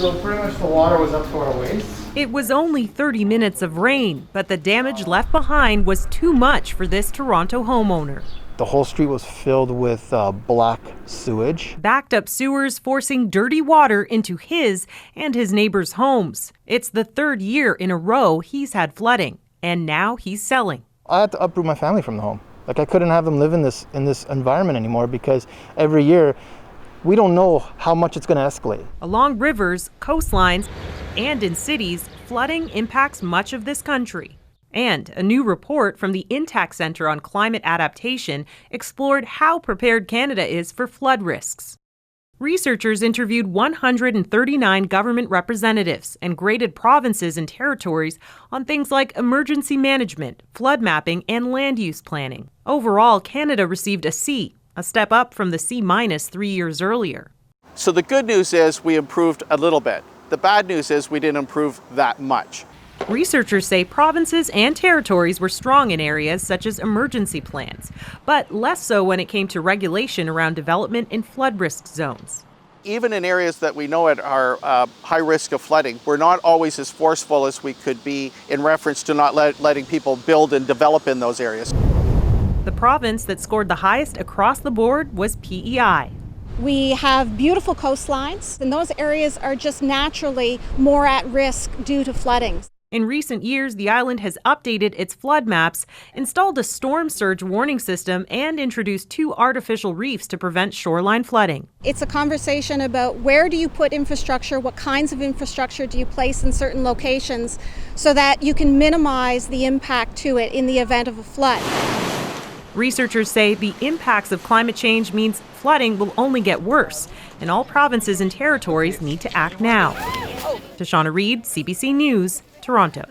So pretty much the water was up to our waist. It was only 30 minutes of rain, but the damage left behind was too much for this Toronto homeowner. The whole street was filled with black sewage. Backed up sewers forcing dirty water into his and his neighbors' homes. It's the third year in a row he's had flooding, and now he's selling. I had to uproot my family from the home. Like, I couldn't have them live in this environment anymore, because every year we don't know how much it's going to escalate. Along rivers, coastlines, and in cities, flooding impacts much of this country. And a new report from the Intact Centre on Climate Adaptation explored how prepared Canada is for flood risks. Researchers interviewed 139 government representatives and graded provinces and territories on things like emergency management, flood mapping, and land use planning. Overall, Canada received a C, a step up from the C- 3 years earlier. So the good news is we improved a little bit. The bad news is we didn't improve that much. Researchers say provinces and territories were strong in areas such as emergency plans, but less so when it came to regulation around development in flood risk zones. Even in areas that we know are high risk of flooding, we're not always as forceful as we could be in reference to not letting people build and develop in those areas. The province that scored the highest across the board was PEI. We have beautiful coastlines, and those areas are just naturally more at risk due to flooding. In recent years, the island has updated its flood maps, installed a storm surge warning system, and introduced 2 artificial reefs to prevent shoreline flooding. It's a conversation about where do you put infrastructure, what kinds of infrastructure do you place in certain locations so that you can minimize the impact to it in the event of a flood. Researchers say the impacts of climate change means flooding will only get worse, and all provinces and territories need to act now. Tashana Reed, CBC News, Toronto.